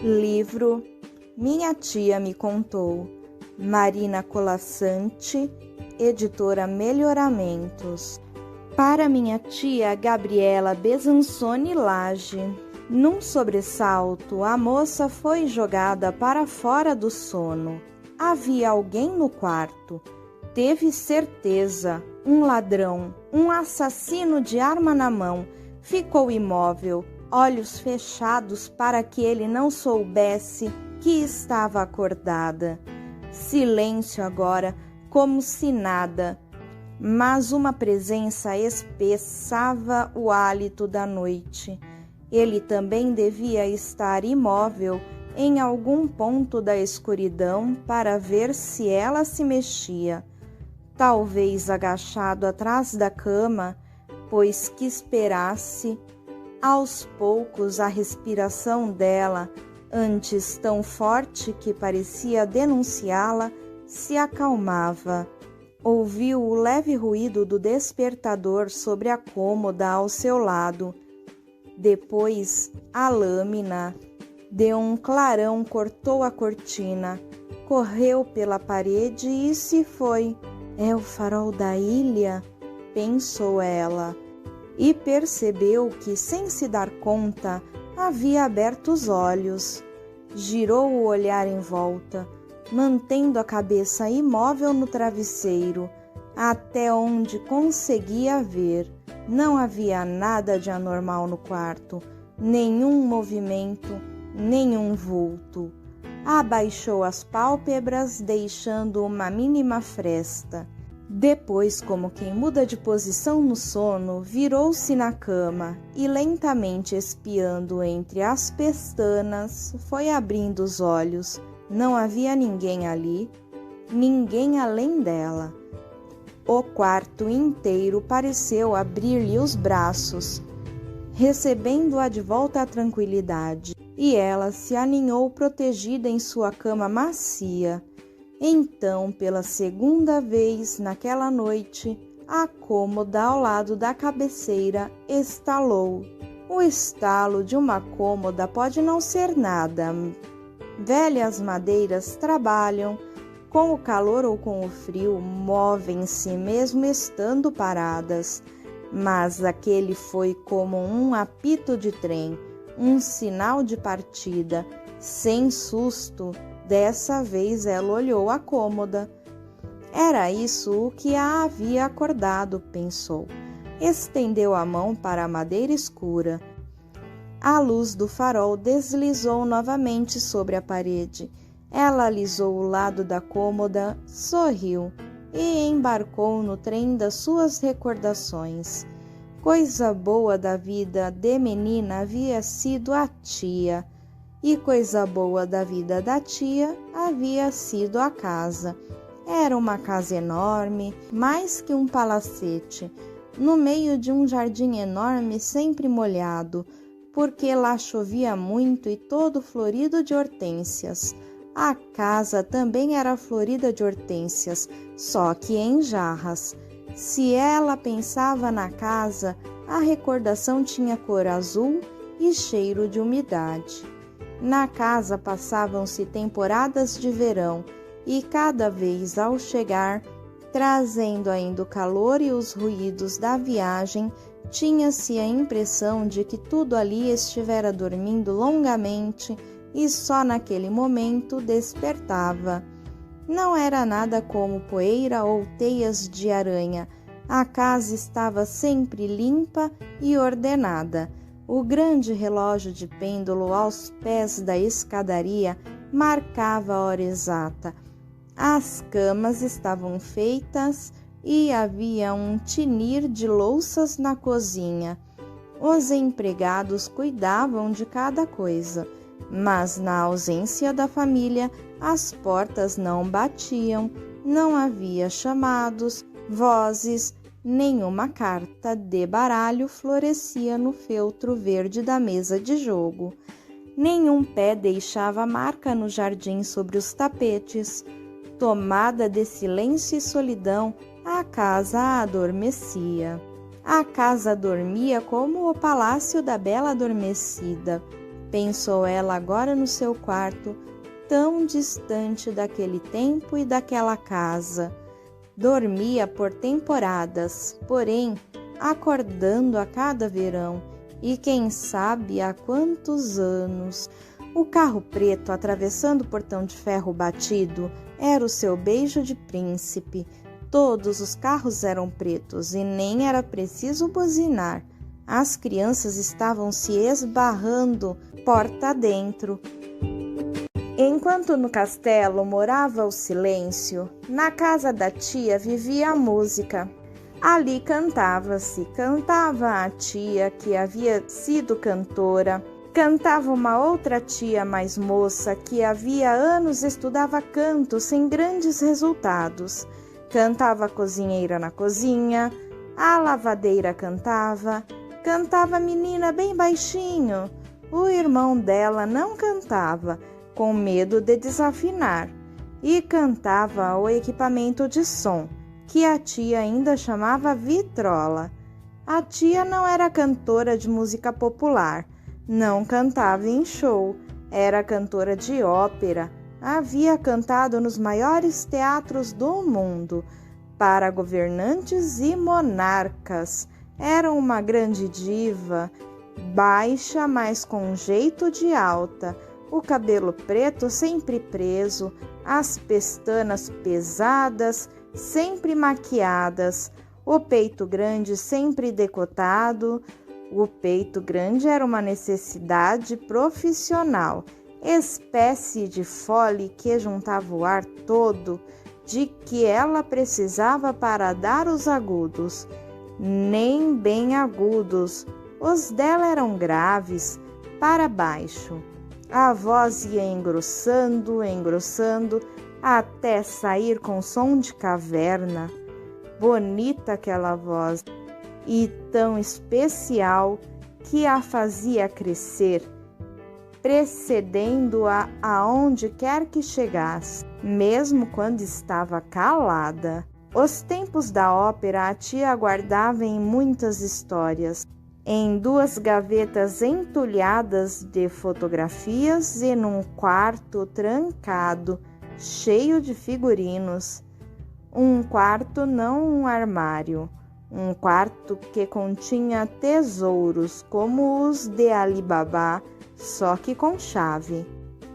Livro Minha Tia Me Contou, Marina Colasanti, editora Melhoramentos. Para minha tia Gabriela Besançoni Lage. Num sobressalto, a moça foi jogada para fora do sono. Havia alguém no quarto. Teve certeza, um ladrão, um assassino de arma na mão. Ficou imóvel, olhos fechados para que ele não soubesse que estava acordada. Silêncio agora, como se nada, mas uma presença espessava o hálito da noite. Ele também devia estar imóvel em algum ponto da escuridão para ver se ela se mexia. Talvez agachado atrás da cama, pois que esperasse. Aos poucos a respiração dela, antes tão forte que parecia denunciá-la, se acalmava. Ouviu o leve ruído do despertador sobre a cômoda ao seu lado. Depois, a lâmina de um clarão cortou a cortina, correu pela parede e se foi. É o farol da ilha? Pensou ela. E percebeu que, sem se dar conta, havia aberto os olhos. Girou o olhar em volta, mantendo a cabeça imóvel no travesseiro, até onde conseguia ver. Não havia nada de anormal no quarto, nenhum movimento, nenhum vulto. Abaixou as pálpebras, deixando uma mínima fresta. Depois, como quem muda de posição no sono, virou-se na cama e, lentamente espiando entre as pestanas, foi abrindo os olhos. Não havia ninguém ali, ninguém além dela. O quarto inteiro pareceu abrir-lhe os braços, recebendo-a de volta à tranquilidade, e ela se aninhou protegida em sua cama macia. Então, pela segunda vez naquela noite, a cômoda ao lado da cabeceira estalou. O estalo de uma cômoda pode não ser nada. Velhas madeiras trabalham, com o calor ou com o frio, movem-se mesmo estando paradas. Mas aquele foi como um apito de trem, um sinal de partida. Sem susto, dessa vez ela olhou a cômoda. Era isso o que a havia acordado, pensou. Estendeu a mão para a madeira escura. A luz do farol deslizou novamente sobre a parede. Ela alisou o lado da cômoda, sorriu e embarcou no trem das suas recordações. Coisa boa da vida de menina havia sido a tia. E coisa boa da vida da tia havia sido a casa. Era uma casa enorme, mais que um palacete, no meio de um jardim enorme sempre molhado, porque lá chovia muito e todo florido de hortênsias. A casa também era florida de hortênsias, só que em jarras. Se ela pensava na casa, a recordação tinha cor azul e cheiro de umidade. Na casa passavam-se temporadas de verão e cada vez ao chegar, trazendo ainda o calor e os ruídos da viagem, tinha-se a impressão de que tudo ali estivera dormindo longamente e só naquele momento despertava. Não era nada como poeira ou teias de aranha. A casa estava sempre limpa e ordenada. O grande relógio de pêndulo aos pés da escadaria marcava a hora exata. As camas estavam feitas e havia um tinir de louças na cozinha. Os empregados cuidavam de cada coisa, mas na ausência da família, as portas não batiam, não havia chamados, vozes, nenhuma carta de baralho florescia no feltro verde da mesa de jogo. Nenhum pé deixava marca no jardim sobre os tapetes. Tomada de silêncio e solidão, a casa adormecia. A casa dormia como o palácio da bela adormecida. pensou ela agora no seu quarto, tão distante daquele tempo e daquela casa. Dormia por temporadas, porém, acordando a cada verão, e quem sabe há quantos anos. O carro preto, atravessando o portão de ferro batido, era o seu beijo de príncipe. Todos os carros eram pretos e nem era preciso buzinar. As crianças estavam se esbarrando porta dentro. Enquanto no castelo morava o silêncio, na casa da tia vivia a música. Ali cantava a tia que havia sido cantora, cantava uma outra tia mais moça que havia anos estudava canto sem grandes resultados. Cantava a cozinheira na cozinha, a lavadeira cantava a menina bem baixinho. O irmão dela não cantava, com medo de desafinar, e cantava o equipamento de som, que a tia ainda chamava vitrola. A tia não era cantora de música popular, não cantava em show, era cantora de ópera, havia cantado nos maiores teatros do mundo, para governantes e monarcas. Era uma grande diva, baixa, mas com jeito de alta, o cabelo preto sempre preso, as pestanas pesadas, sempre maquiadas, o peito grande sempre decotado. O peito grande era uma necessidade profissional, espécie de fole que juntava o ar todo de que ela precisava para dar os agudos. Nem bem agudos, os dela eram graves, para baixo. A voz ia engrossando, até sair com som de caverna. Bonita aquela voz, e tão especial que a fazia crescer, precedendo-a aonde quer que chegasse, mesmo quando estava calada. Os tempos da ópera a tia guardava em muitas histórias, em 2 gavetas entulhadas de fotografias e num quarto trancado, cheio de figurinos. Um quarto, não um armário. Um quarto que continha tesouros como os de Ali Babá, só que com chave.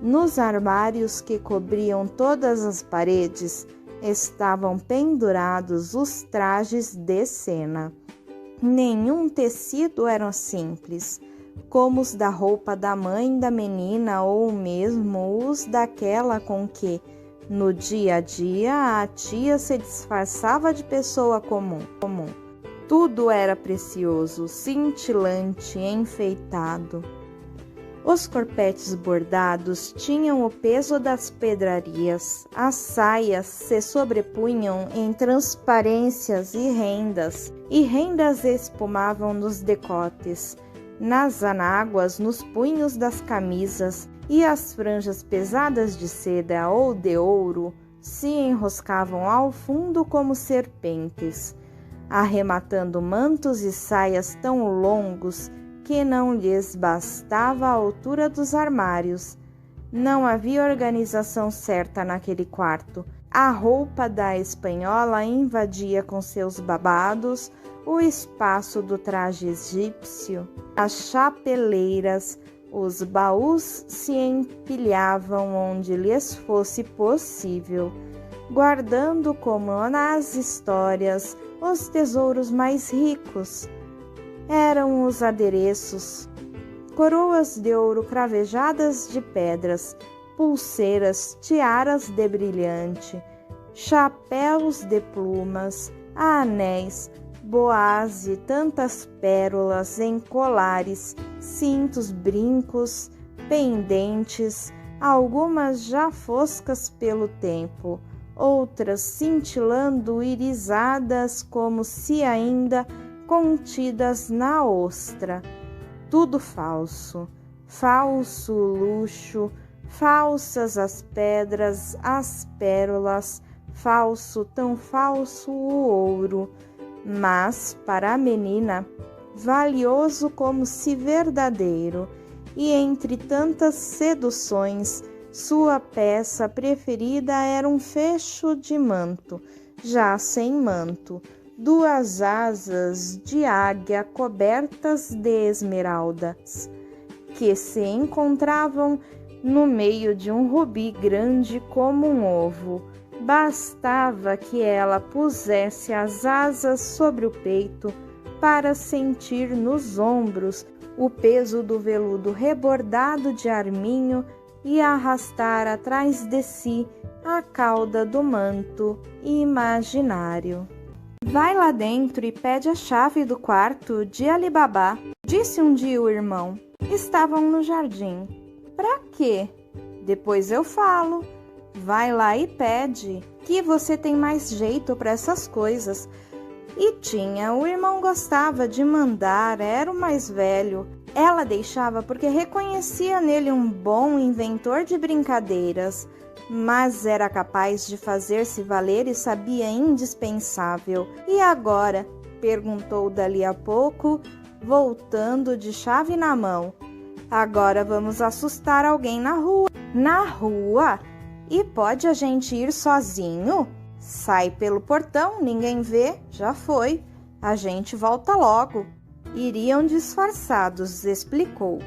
Nos armários que cobriam todas as paredes estavam pendurados os trajes de cena. Nenhum tecido era simples, como os da roupa da mãe da menina ou mesmo os daquela com que, no dia a dia, a tia se disfarçava de pessoa comum. Tudo era precioso, cintilante, enfeitado. Os corpetes bordados tinham o peso das pedrarias. As saias se sobrepunham em transparências e rendas espumavam nos decotes, nas anáguas, nos punhos das camisas, e as franjas pesadas de seda ou de ouro se enroscavam ao fundo como serpentes, arrematando mantos e saias tão longos que não lhes bastava a altura dos armários. Não havia organização certa naquele quarto. A roupa da espanhola invadia com seus babados o espaço do traje egípcio. As chapeleiras, os baús se empilhavam onde lhes fosse possível, guardando como nas histórias os tesouros mais ricos. Eram os adereços, coroas de ouro cravejadas de pedras, pulseiras, tiaras de brilhante, chapéus de plumas, anéis, boás e tantas pérolas em colares, cintos, brincos, pendentes, algumas já foscas pelo tempo, outras cintilando irisadas como se ainda contidas na ostra. Tudo falso, falso luxo, falsas as pedras, as pérolas, falso, tão falso o ouro, mas para a menina valioso como se verdadeiro, e entre tantas seduções, sua peça preferida era um fecho de manto, já sem manto, 2 asas de águia cobertas de esmeraldas, que se encontravam no meio de um rubi grande como um ovo. Bastava que ela pusesse as asas sobre o peito para sentir nos ombros o peso do veludo rebordado de arminho e arrastar atrás de si a cauda do manto imaginário. Vai lá dentro e pede a chave do quarto de Ali Babá, disse um dia o irmão. Estavam no jardim. Pra quê? Depois eu falo. Vai lá e pede, que você tem mais jeito para essas coisas. E tinha, o irmão gostava de mandar, era o mais velho. Ela deixava porque reconhecia nele um bom inventor de brincadeiras, mas era capaz de fazer-se valer e sabia indispensável. E agora? Perguntou dali a pouco, voltando de chave na mão. Agora vamos assustar alguém na rua. Na rua? E pode a gente ir sozinho? Sai pelo portão, ninguém vê, já foi. A gente volta logo. Iriam disfarçados, explicou.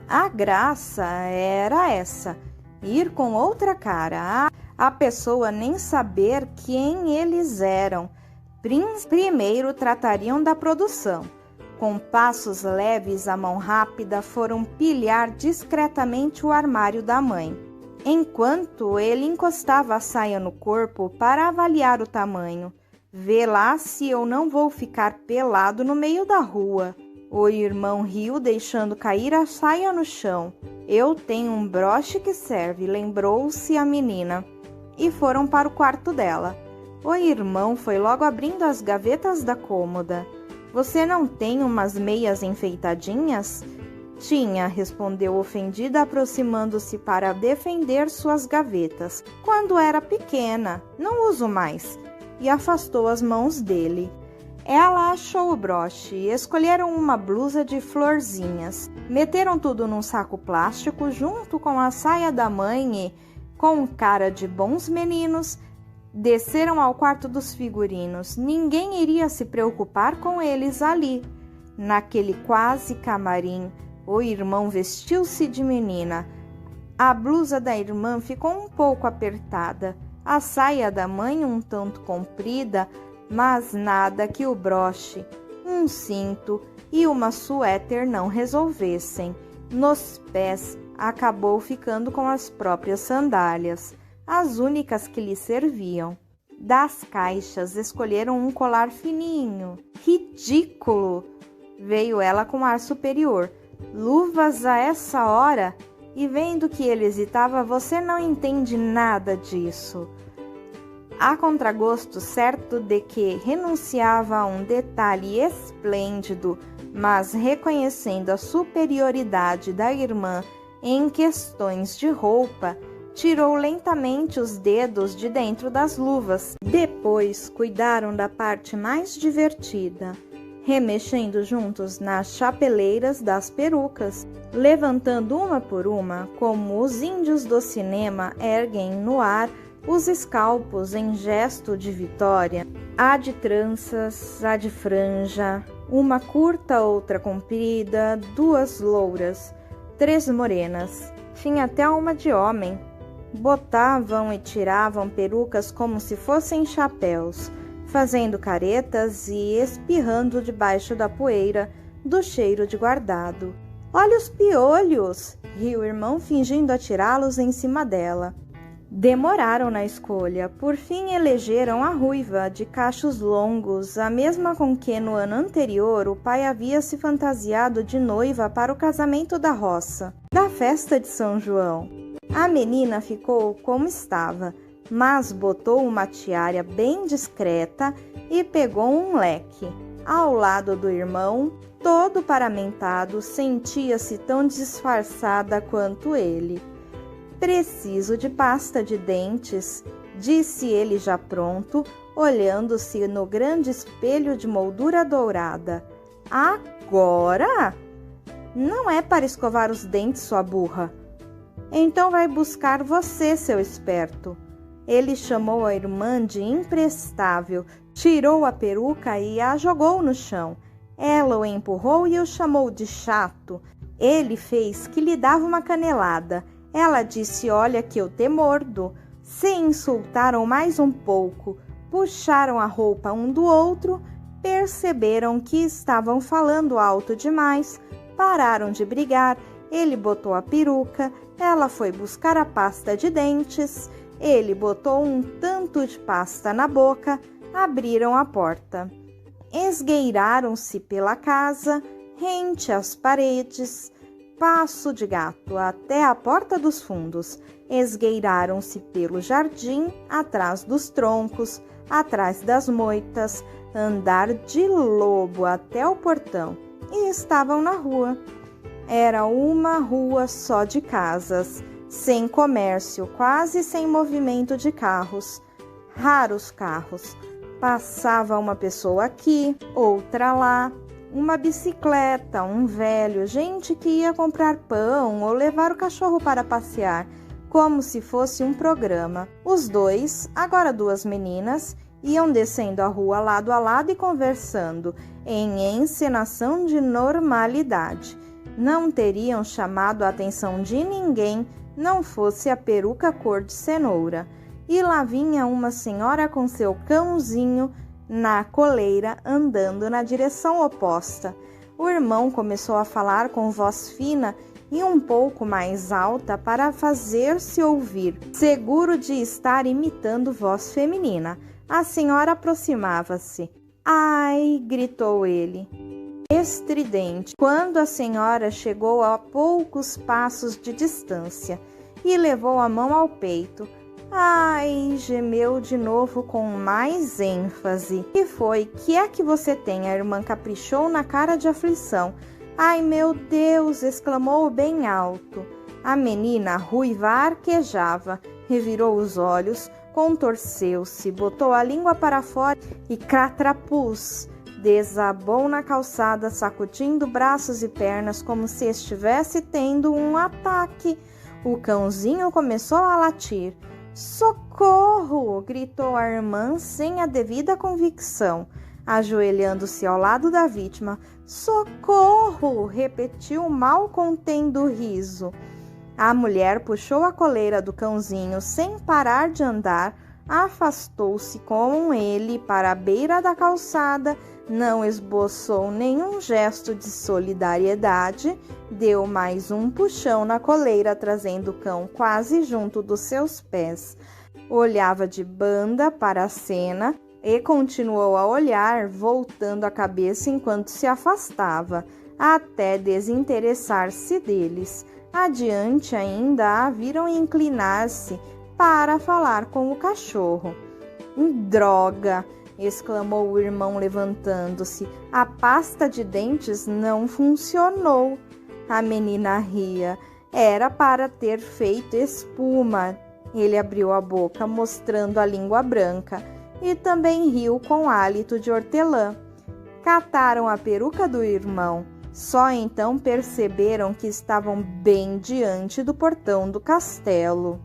A graça era essa, ir com outra cara, a pessoa nem saber quem eles eram. Primeiro tratariam da produção. Com passos leves, a mão rápida, foram pilhar discretamente o armário da mãe, enquanto ele encostava a saia no corpo para avaliar o tamanho. Vê lá se eu não vou ficar pelado no meio da rua. O irmão riu, deixando cair a saia no chão. Eu tenho um broche que serve, lembrou-se a menina. E foram para o quarto dela. O irmão foi logo abrindo as gavetas da cômoda. Você não tem umas meias enfeitadinhas? Tinha, respondeu ofendida, aproximando-se para defender suas gavetas. Quando era pequena, não uso mais. E afastou as mãos dele. Ela achou o broche e escolheram uma blusa de florzinhas. Meteram tudo num saco plástico junto com a saia da mãe e, com cara de bons meninos, desceram ao quarto dos figurinos. Ninguém iria se preocupar com eles ali. Naquele quase camarim, o irmão vestiu-se de menina. A blusa da irmã ficou um pouco apertada. A saia da mãe um tanto comprida, mas nada que o broche, um cinto e uma suéter não resolvessem. Nos pés, acabou ficando com as próprias sandálias, as únicas que lhe serviam. Das caixas, escolheram um colar fininho. Ridículo! Veio ela com ar superior. Luvas a essa hora? E vendo que ele hesitava, você não entende nada disso. A contragosto, certo de que renunciava a um detalhe esplêndido, mas reconhecendo a superioridade da irmã em questões de roupa, tirou lentamente os dedos de dentro das luvas. Depois cuidaram da parte mais divertida, remexendo juntos nas chapeleiras das perucas, levantando uma por uma, como os índios do cinema erguem no ar os escalpos em gesto de vitória. A de tranças, a de franja, uma curta, outra comprida, 2 louras, 3 morenas. Tinha até uma de homem. Botavam e tiravam perucas como se fossem chapéus, fazendo caretas e espirrando debaixo da poeira do cheiro de guardado. Olha os piolhos! Riu o irmão, fingindo atirá-los em cima dela. Demoraram na escolha. Por fim elegeram a ruiva, de cachos longos, a mesma com que no ano anterior o pai havia se fantasiado de noiva para o casamento da roça, da festa de São João. A menina ficou como estava, mas botou uma tiara bem discreta e pegou um leque. Ao lado do irmão, todo paramentado, sentia-se tão disfarçada quanto ele. Preciso de pasta de dentes, disse ele já pronto, olhando-se no grande espelho de moldura dourada. Agora? Não é para escovar os dentes, sua burra. Então vai buscar você, seu esperto. Ele chamou a irmã de imprestável, tirou a peruca e a jogou no chão. Ela o empurrou e o chamou de chato. Ele fez que lhe dava uma canelada. Ela disse: olha que eu te mordo. Se insultaram mais um pouco, puxaram a roupa um do outro, perceberam que estavam falando alto demais, pararam de brigar. Ele botou a peruca, ela foi buscar a pasta de dentes, ele botou um tanto de pasta na boca, abriram a porta. Esgueiraram-se pela casa, rente às paredes, passo de gato até a porta dos fundos. Esgueiraram-se pelo jardim, atrás dos troncos, atrás das moitas, andar de lobo até o portão, e estavam na rua. Era uma rua só de casas, sem comércio, quase sem movimento de carros. Raros carros. Passava uma pessoa aqui, outra lá, uma bicicleta, um velho, gente que ia comprar pão ou levar o cachorro para passear, como se fosse um programa. Os dois, agora duas meninas, iam descendo a rua lado a lado e conversando, em encenação de normalidade. Não teriam chamado a atenção de ninguém, não fosse a peruca cor de cenoura. E lá vinha uma senhora com seu cãozinho na coleira, andando na direção oposta. O irmão começou a falar com voz fina e um pouco mais alta para fazer-se ouvir, seguro de estar imitando voz feminina. A senhora aproximava-se. Ai! Gritou ele, estridente, quando a senhora chegou a poucos passos de distância e levou a mão ao peito. Ai! Gemeu de novo com mais ênfase. Que foi? Que é que você tem? A irmã caprichou na cara de aflição. Ai, meu Deus! Exclamou bem alto. A menina ruiva arquejava, revirou os olhos, contorceu-se, botou a língua para fora e catrapus, desabou na calçada, sacudindo braços e pernas como se estivesse tendo um ataque. O cãozinho começou a latir. Socorro! Gritou a irmã sem a devida convicção, ajoelhando-se ao lado da vítima. Socorro! Repetiu, mal contendo o riso. A mulher puxou a coleira do cãozinho sem parar de andar, afastou-se com ele para a beira da calçada, não esboçou nenhum gesto de solidariedade, deu mais um puxão na coleira, trazendo o cão quase junto dos seus pés. Olhava de banda para a cena e continuou a olhar, voltando a cabeça enquanto se afastava, até desinteressar-se deles. Adiante ainda a viram inclinar-se para falar com o cachorro. Droga! Exclamou o irmão, levantando-se. A pasta de dentes não funcionou. A menina ria. Era para ter feito espuma. Ele abriu a boca, mostrando a língua branca, e também riu com hálito de hortelã. Cataram a peruca do irmão. Só então perceberam que estavam bem diante do portão do castelo.